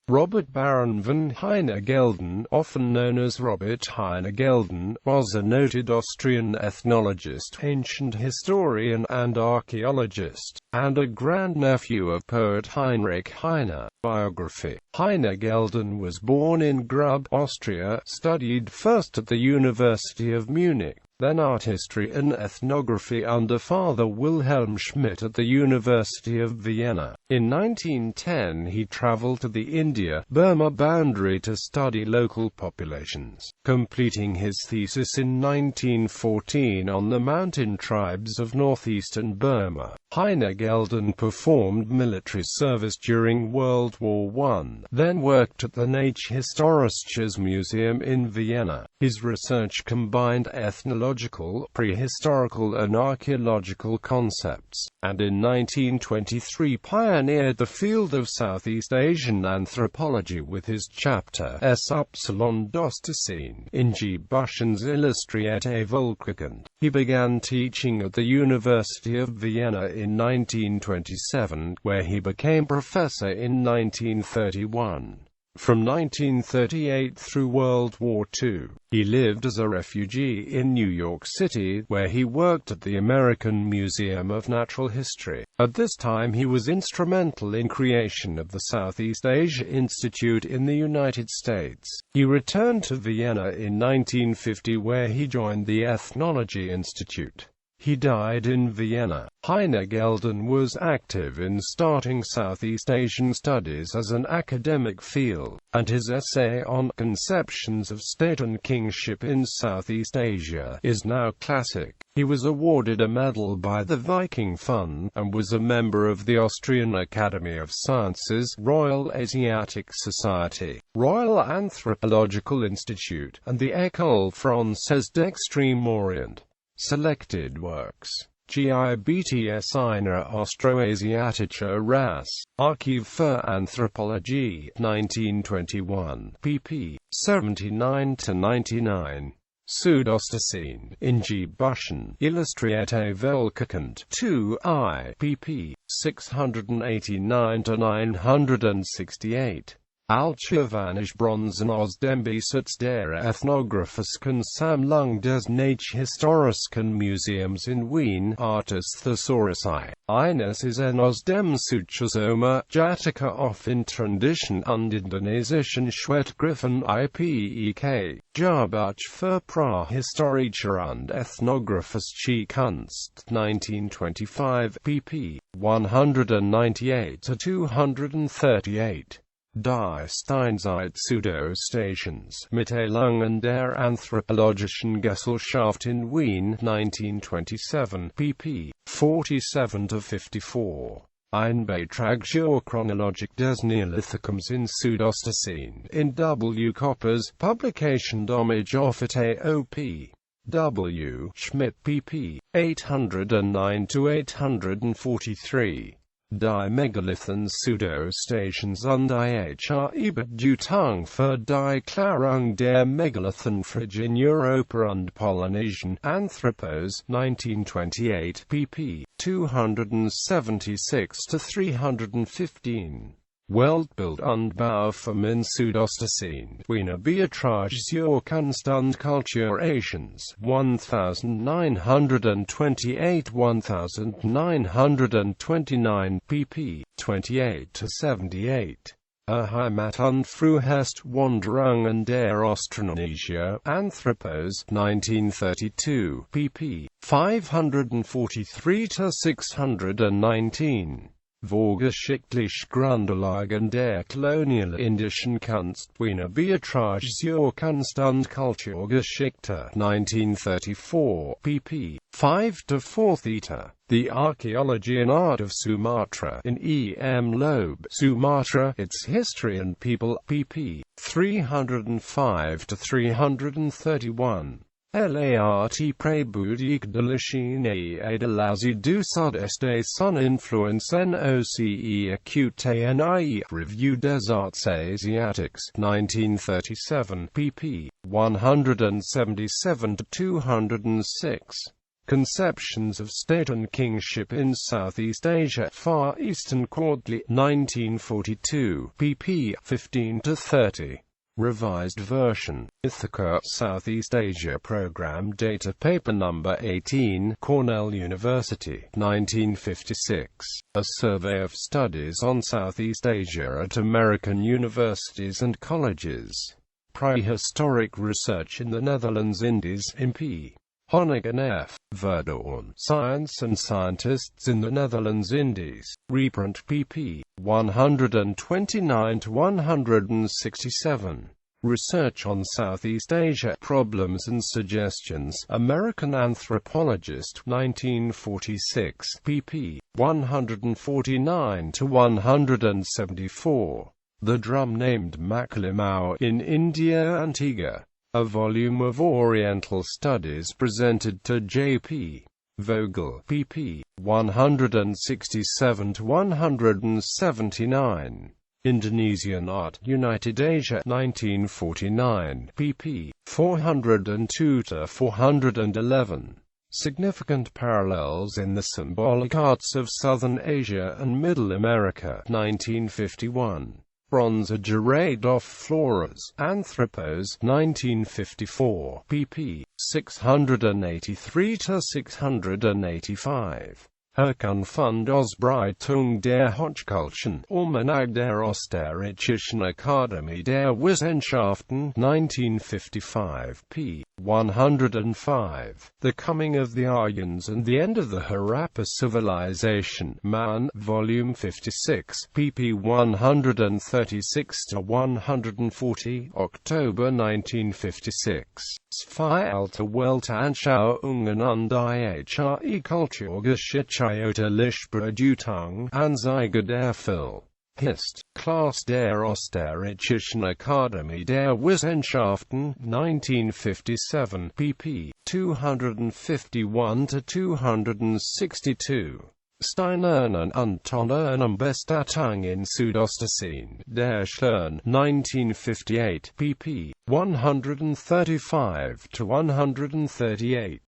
Robert Baron von Heine-Geldern, often known as Robert Heine-Geldern, was a noted Austrian ethnologist, ancient historian and archaeologist, and a grandnephew of poet Heinrich Heine. Biography. Heine-Geldern was born in Grub, Austria, studied first at the University of Munich, then art history and ethnography under Father Wilhelm Schmidt at the University of Vienna. In 1910 he traveled to the India-Burma boundary to study local populations, completing his thesis in 1914 on the mountain tribes of northeastern Burma. Heine-Geldern performed military service during World War I, then worked at the Naturhistorisches Museum in Vienna. His research combined ethnological, prehistorical and archaeological concepts, and in 1923 pioneered the field of Southeast Asian anthropology with his chapter S. Dostocene in G. Buschen's Illustrierte Volkskunde. He began teaching at the University of Vienna in 1927, where he became professor in 1931. From 1938 through World War II, he lived as a refugee in New York City, where he worked at the American Museum of Natural History. At this time he was instrumental in creation of the Southeast Asia Institute in the United States. He returned to Vienna in 1950, where he joined the Ethnology Institute. He died in Vienna. Heine-Geldern was active in starting Southeast Asian studies as an academic field, and his essay on conceptions of state and kingship in Southeast Asia is now classic. He was awarded a medal by the Viking Fund, and was a member of the Austrian Academy of Sciences, Royal Asiatic Society, Royal Anthropological Institute, and the École Française d'Extrême Orient. Selected works: GIBTS einer Austroasiatischer Rasse, Archiv für Anthropologie, 1921, pp. 79–99. Südostocene, in G. Buschen, Illustrierte Volkskunde, 2 I, pp. 689–968. Altschervanisch Bronzen aus dem Besitz der Ethnographischen Sammlung des Naturhistorischen Museums in Wien, Artes Thesaurusei. Eines ist aus dem Suchosoma, Jatica auf in Tradition und indonesischen Schwertgriffen IPEK, Jahrbuch für Prahistorische und Ethnographische Kunst, 1925, pp. 198–238. Die Steinzeit Pseudostations, Mitteilungen der Anthropologischen Gesellschaft in Wien, 1927, pp. 47–54. Ein Beitrag zur Chronologie des Neolithikums in Südostocene, in W. Koppers, Publication Domage Office O.P. W. Schmidt, pp. 809–843. Die Megalithen Pseudostations und die Bedeutung für die Klärung der Megalithenfrage in Europa und Polynesien, Anthropos, 1928, pp. 276–315. Weltbild und Bauform in Südostocene, Wiener Beitrag zur Kunst und Kultur Asiens, 1928–1929, pp. 28–78. Heimat und Frühest-Wanderungen der Austronesia, Anthropos, 1932, pp. 543–619. Vorgeschichtliche Grundlagen der kolonial-indischen Kunst, Wiener Beitrag zur Kunst und Kulturgeschichte, 1934, pp. 5–4. The Archaeology and Art of Sumatra, in E. M. Loeb, Sumatra, Its History and People, pp. 305–331. L'art prébudique de la Chine et de l'Asie du Sud-Est et son influence NOCE AQTNIE, Review des Arts Asiatiques, 1937, pp. 177–206. Conceptions of State and Kingship in Southeast Asia, Far Eastern Quarterly, 1942, pp. 15-30. Revised version. Ithaca, Southeast Asia Program Data Paper Number 18, Cornell University, 1956. A survey of studies on Southeast Asia at American universities and colleges. Prehistoric research in the Netherlands Indies, in P. Honnigan F. Verdorn, Science and Scientists in the Netherlands Indies, reprint pp. 129-167. Research on Southeast Asia, Problems and Suggestions, American Anthropologist, 1946, pp. 149-174. The Drum Named Maklimau in India Antigua. A volume of Oriental Studies presented to J.P. Vogel, pp. 167-179. Indonesian Art, United Asia, 1949, pp. 402-411. Significant Parallels in the Symbolic Arts of Southern Asia and Middle America, 1951. Bronze Ageradov Floras, Anthropos, 1954, pp. 683-685. Herkunfund Ausbreitung der Hochkulturen, Almanach der Österreichischen Akademie der Wissenschaften, 1955, p. 105. The Coming of the Aryans and the End of the Harappa Civilization, Man, Volume 56, pp. 136-140, October 1956. Zwei alte Weltanschauungen und die kulturgeschichtliche Lichtbedeutung, Anzeige der Phil. Hist. Class der Österreichischen Akademie der Wissenschaften, 1957, pp. 251-262. Steinern und Tonern Bestattung in Südostasien, der Stern, 1958, pp. 135-138.